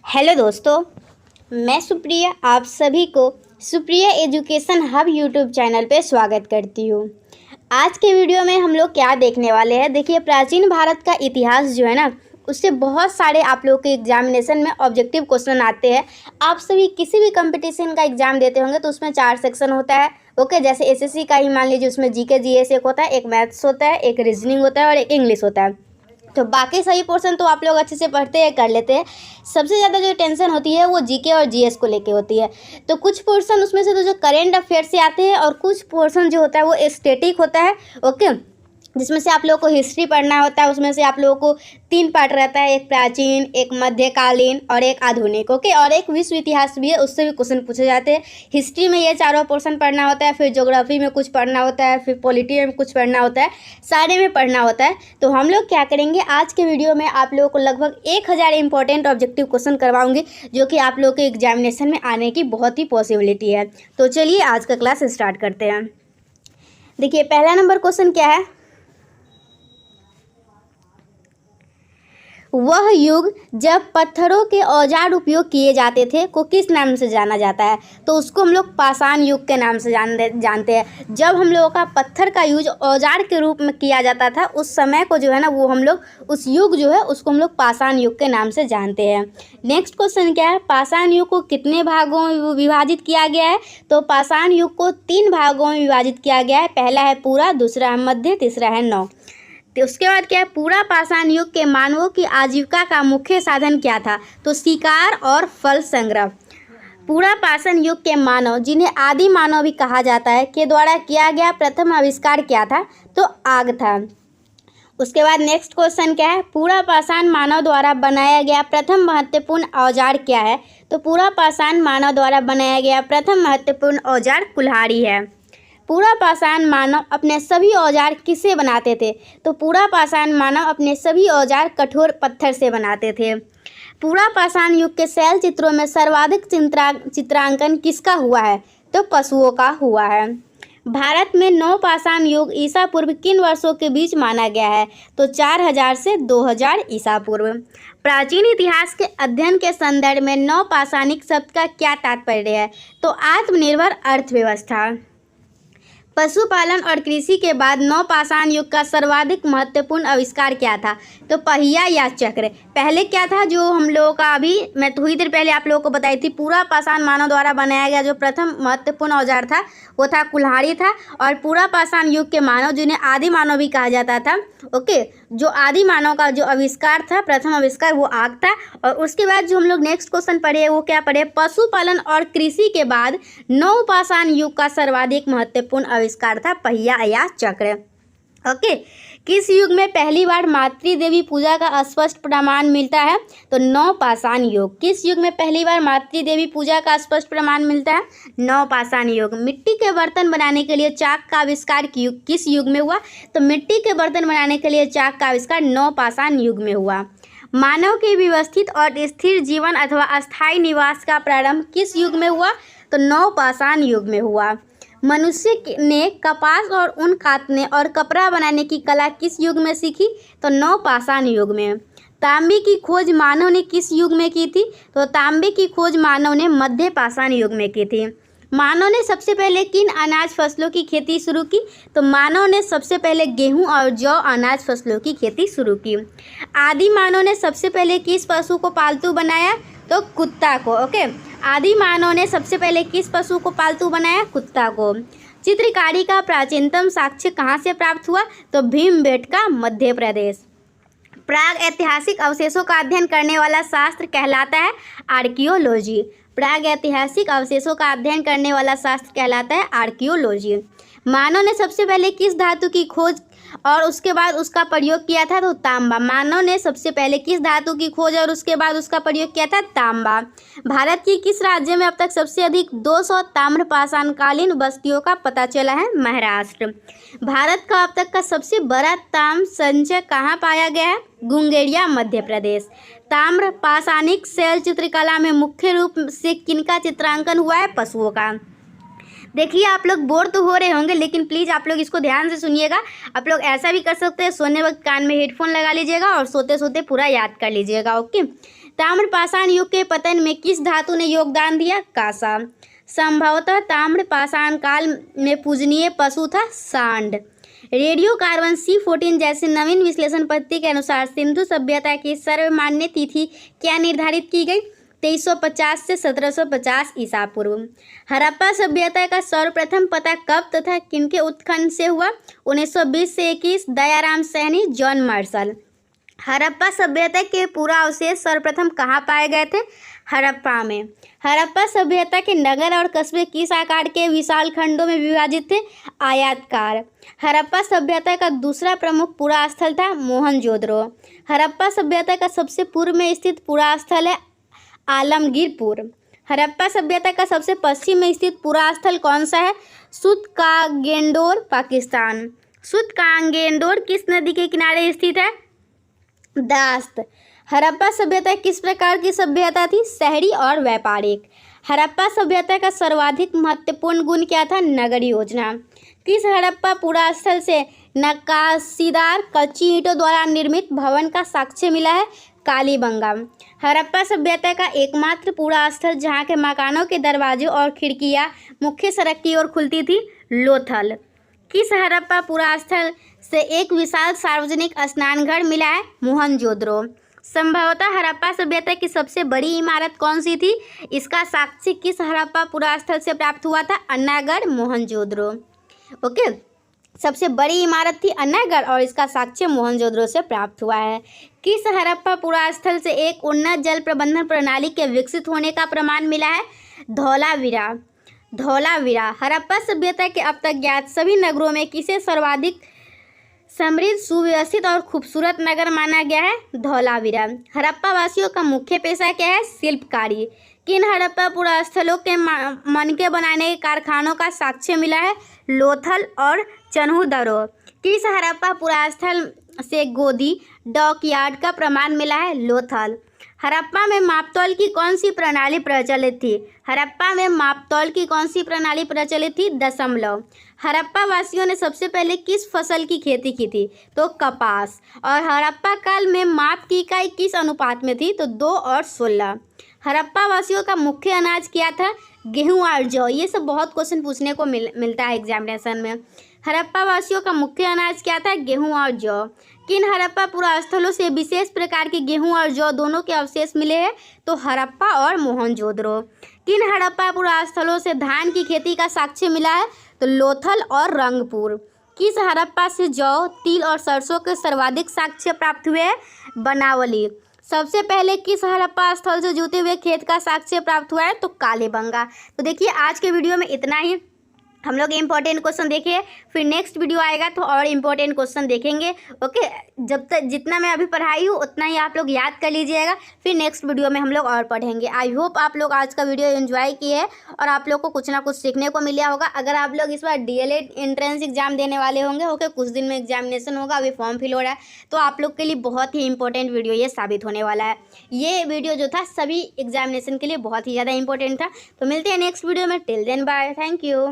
Hello दोस्तों, मैं सुप्रिया आप सभी को Supriya education hub YouTube channel पे स्वागत करती हूँ। आज के वीडियो में हम लोग क्या देखने वाले हैं, देखिए प्राचीन भारत का इतिहास जो है ना, उससे बहुत सारे आप लोग के एग्जामिनेशन में ऑब्जेक्टिव क्वेश्चन आते हैं। आप सभी किसी भी कंपटीशन का एग्जाम देते होंगे तो उसमें 4 सेक्शन होता है। ओके, जैसे एसएससी का ही मान लीजिए, उसमें जीके जीएस एक होता है, एक मैथ्स होता है, एक रीजनिंग होता है और एक इंग्लिश होता है। तो बाकी सभी पोर्शन तो आप लोग अच्छे से पढ़ते हैं, कर लेते हैं। सबसे ज़्यादा जो टेंशन होती है वो जीके और जीएस को लेके होती है। तो कुछ पोर्शन उसमें से तो जो करेंट अफेयर से आते हैं और कुछ पोर्शन जो होता है वो स्टैटिक होता है। ओके, जिसमें से आप लोगों को हिस्ट्री पढ़ना होता है। उसमें से आप लोगों को 3 पार्ट रहता है, एक प्राचीन, एक मध्यकालीन और एक आधुनिक। ओके, और एक विश्व इतिहास भी है, उससे भी क्वेश्चन पूछे जाते हैं। हिस्ट्री में ये चारों पोर्शन पढ़ना होता है, फिर ज्योग्राफी में कुछ पढ़ना होता है, फिर पॉलिटी में कुछ पढ़ना होता है, सारे में पढ़ना होता है। तो हम लोग क्या करेंगे, आज के वीडियो में आप लोगों को लगभग 1000 इंपॉर्टेंट ऑब्जेक्टिव क्वेश्चन करवाऊंगी, जो कि आप लोगों के एग्जामिनेशन में आने की बहुत ही पॉसिबिलिटी है। तो चलिए आज का क्लास स्टार्ट करते हैं। देखिए पहला नंबर क्वेश्चन क्या है, वह युग जब पत्थरों के औजार उपयोग किए जाते थे को किस नाम से जाना जाता है? तो उसको हम लोग पाषाण युग के नाम से जानते हैं। जब हम लोगों का पत्थर का यूज औजार के रूप में किया जाता था, उस समय को जो है ना, वो हम लोग उस युग जो है उसको हम लोग पाषाण युग के नाम से जानते हैं। नेक्स्ट क्वेश्चन क्या है, पाषाण युग को कितने भागों में विभाजित किया गया है? तो पाषाण युग को 3 भागों में विभाजित किया गया है। पहला है पूरा, दूसरा है मध्य, तीसरा है नौ। तो उसके बाद क्या है, पूरा पाषाण युग के मानवों की आजीविका का मुख्य साधन क्या था? तो शिकार और फल संग्रह। पूरा पाषाण युग के मानव, जिन्हें आदि मानव भी कहा जाता है, के द्वारा किया गया प्रथम आविष्कार क्या था? तो आग था। उसके बाद नेक्स्ट क्वेश्चन क्या है, पूरा पाषाण मानव द्वारा बनाया गया प्रथम महत्वपूर्ण औजार क्या है? तो पूरा पाषाण मानव द्वारा बनाया गया प्रथम महत्वपूर्ण औजार कुल्हाड़ी है। पूरा पाषाण मानव अपने सभी औजार किससे बनाते थे? तो पूरा पाषाण मानव अपने सभी औजार कठोर पत्थर से बनाते थे। पूरा पाषाण युग के शैल चित्रों में सर्वाधिक चित्रांकन किसका हुआ है? तो पशुओं का हुआ है। भारत में नव पाषाण युग ईसा पूर्व किन वर्षों के बीच माना गया है? तो 4000 से 2000 ईसा पूर्व। प्राचीन इतिहास के अध्ययन के संदर्भ में नव पाषाणिक शब्द का क्या तात्पर्य है? तो आत्मनिर्भर अर्थव्यवस्था। पशुपालन और कृषि के बाद नव पाषाण युग का सर्वाधिक महत्वपूर्ण आविष्कार क्या था? तो पहिया या चक्र। पहले क्या था, जो हम लोगों का अभी मैं थोड़ी देर पहले आप लोगों को बताई थी, पूरा पाषाण मानव द्वारा बनाया गया जो प्रथम महत्वपूर्ण औजार था वो था कुल्हाड़ी था। और पूरा पाषाण युग के मानव, जिन्हें आदि मानव भी कहा जाता था, ओके, जो आदि मानव का जो आविष्कार था, प्रथम आविष्कार, वो आग था। और उसके बाद जो हम लोग नेक्स्ट क्वेश्चन पढ़े वो क्या पढ़े, पशुपालन और कृषि के बाद नव पाषाण युग का सर्वाधिक महत्वपूर्ण आविष्कार था पहिया या चक्र। ओके, किस युग में पहली बार मातृ देवी पूजा का स्पष्ट प्रमाण मिलता है? तो नव पाषाण युग। किस युग में पहली बार मातृ देवी पूजा का स्पष्ट प्रमाण मिलता है? नव पाषाण युग। मिट्टी के बर्तन बनाने के लिए चाक का आविष्कार किस युग में हुआ? तो मिट्टी के बर्तन बनाने के लिए चाक का आविष्कार नव पाषाण युग में हुआ। मानव के व्यवस्थित और स्थिर जीवन अथवा अस्थायी निवास का प्रारंभ किस युग में हुआ? तो नव पाषाण युग में हुआ। मनुष्य ने कपास और ऊन काटने और कपड़ा बनाने की कला किस युग में सीखी? तो नव पाषाण युग में। तांबे की खोज मानव ने किस युग में की थी? तो तांबे की खोज मानव ने मध्य पाषाण युग में की थी। मानव ने सबसे पहले किन अनाज फसलों की खेती शुरू की? तो मानव ने सबसे पहले गेहूं और जौ अनाज फसलों की खेती शुरू की। आदि मानव ने सबसे पहले किस पशु को पालतू बनाया? तो कुत्ता को। ओके, आदि मानव ने सबसे पहले किस पशु को पालतू बनाया? कुत्ता को। चित्रकारी का प्राचीनतम साक्ष्य कहाँ से प्राप्त हुआ? तो भीमबेटका, मध्य प्रदेश। प्राग ऐतिहासिक अवशेषों का अध्ययन करने वाला शास्त्र कहलाता है आर्कियोलॉजी। प्राग ऐतिहासिक अवशेषों का अध्ययन करने वाला शास्त्र कहलाता है आर्कियोलॉजी। मानव ने सबसे पहले किस धातु की खोज और उसके बाद उसका प्रयोग किया था? तो तांबा। मानव ने सबसे पहले किस धातु की खोज और उसके बाद उसका प्रयोग किया था? तांबा। भारत की किस राज्य में अब तक सबसे अधिक 200 ताम्र पाषाणकालीन बस्तियों का पता चला है? महाराष्ट्र। भारत का अब तक का सबसे बड़ा ताम्र संचय कहाँ पाया गया है? गुंगेरिया, मध्य प्रदेश। ताम्र पाषाणिक शैल चित्रकला में मुख्य रूप से किनका चित्रांकन हुआ है? पशुओं का। देखिए आप लोग बोर तो हो रहे होंगे, लेकिन प्लीज़ आप लोग इसको ध्यान से सुनिएगा। आप लोग ऐसा भी कर सकते हैं, सोने वक्त कान में हेडफोन लगा लीजिएगा और सोते सोते पूरा याद कर लीजिएगा। ओके, ताम्रपाषाण युग के पतन में किस धातु ने योगदान दिया? कांसा। संभवतः ताम्रपाषाण काल में पूजनीय पशु था सांड। रेडियो कार्बन C14 जैसे नवीन विश्लेषण पद्धति के अनुसार सिंधु सभ्यता की सर्वमान्य तिथि क्या निर्धारित की गई? 2350 से 1750 ईसा पूर्व। हड़प्पा सभ्यता का सर्वप्रथम पता कब तथा किनके उत्खनन से हुआ? 1920 से 21। Dayaram Saini, John Marshall. हड़प्पा सभ्यता के पूरा अवशेष सर्वप्रथम कहाँ पाए गए थे? हड़प्पा में। हड़प्पा सभ्यता के नगर और कस्बे किस आकार के विशाल खंडों में विभाजित थे? आयताकार। हड़प्पा सभ्यता का दूसरा प्रमुख पुरा स्थल था मोहनजोदड़ो। हड़प्पा सभ्यता का सबसे पूर्व में स्थित पुरा स्थल है आलमगीरपुर। हड़प्पा सभ्यता का सबसे पश्चिम में स्थित पुरा स्थल कौन सा है? सुतकागेंडोर, पाकिस्तान। सुतकागेंडोर किस नदी के किनारे स्थित है? दास्त। हड़प्पा सभ्यता किस प्रकार की सभ्यता थी? शहरी और व्यापारिक। हड़प्पा सभ्यता का सर्वाधिक महत्वपूर्ण गुण क्या था? नगर योजना। किस हड़प्पा पुरा स्थल से नक्काशीदार कच्ची ईंटों द्वारा निर्मित भवन का साक्ष्य मिला है? कालीबंगा। हड़प्पा सभ्यता का एकमात्र पुरा स्थल जहाँ के मकानों के दरवाजे और खिड़कियाँ मुख्य सड़क की ओर खुलती थी? लोथल। किस हड़प्पा पुरा स्थल से एक विशाल सार्वजनिक स्नानघर मिला है? मोहनजोदड़ो। संभवतः हड़प्पा सभ्यता की सबसे बड़ी इमारत कौन सी थी? इसका साक्ष्य किस हड़प्पा पुरा स्थल से प्राप्त हुआ था? अन्नागढ़, मोहनजोदड़ो। ओके, सबसे बड़ी इमारत थी अन्नागढ़ और इसका साक्ष्य मोहनजोदड़ो से प्राप्त हुआ है। किस हड़प्पा पुरा स्थल से एक उन्नत जल प्रबंधन प्रणाली के विकसित होने का प्रमाण मिला है? धौलावीरा। धौलावीरा। हड़प्पा सभ्यता के अब तक ज्ञात सभी नगरों में किसे सर्वाधिक समृद्ध, सुव्यवस्थित और खूबसूरत नगर माना गया है? धौलावीरा। हड़प्पा वासियों का मुख्य पेशा क्या है? शिल्पकारी। किन हड़प्पा पुरा स्थलों के मनके बनाने के कारखानों का साक्ष्य मिला है? लोथल और चन्हूदरो। किस हड़प्पा पुरा स्थल से गोदी डॉकयार्ड का प्रमाण मिला है? लोथल। हड़प्पा में मापतौल की कौन सी प्रणाली प्रचलित थी? हड़प्पा में मापतौल की कौन सी प्रणाली प्रचलित थी? दशमलव। हड़प्पा वासियों ने सबसे पहले किस फसल की खेती की थी? तो कपास। और हड़प्पा काल में माप की इकाई किस अनुपात में थी? तो 2 और 16। हड़प्पा वासियों का मुख्य अनाज क्या था? गेहूं और जौ। ये सब बहुत क्वेश्चन पूछने को मिलता है एग्जामिनेशन में। हड़प्पा वासियों का मुख्य अनाज क्या था? गेहूं और जौ। किन हड़प्पा पुरा स्थलों से विशेष प्रकार के गेहूं और जौ दोनों के अवशेष मिले हैं? तो हड़प्पा और मोहनजोदड़ो। किन हड़प्पा पुरा स्थलों से धान की खेती का साक्ष्य मिला है? तो लोथल और रंगपुर। किस हड़प्पा से जौ, तिल और सरसों के सर्वाधिक साक्ष्य प्राप्त हुए हैं? बनावली। सबसे पहले किस हड़प्पा स्थल से जुते हुए खेत का साक्ष्य प्राप्त हुआ है? तो कालीबंगा। तो देखिए आज के वीडियो में इतना ही। हम लोग इम्पोर्टेंट क्वेश्चन देखे, फिर नेक्स्ट वीडियो आएगा तो और इम्पोर्टेंट क्वेश्चन देखेंगे। ओके, जब तक जितना मैं अभी पढ़ाई हूँ उतना ही आप लोग याद कर लीजिएगा, फिर नेक्स्ट वीडियो में हम लोग और पढ़ेंगे। आई होप आप लोग आज का वीडियो एंजॉय किए हैं और आप लोग को कुछ ना कुछ सीखने को मिला होगा। अगर आप लोग इस बार DLED एंट्रेंस एग्जाम देने वाले होंगे, ओके, कुछ दिन में एग्जामिनेशन होगा, अभी फॉर्म फिल हो रहा है, तो आप लोग के लिए बहुत ही इंपॉर्टेंट वीडियो ये साबित होने वाला है। ये वीडियो जो था सभी एग्जामिनेशन के लिए बहुत ही ज़्यादा इंपॉर्टेंट था। तो मिलते हैं नेक्स्ट वीडियो में। Till then bye, thank you.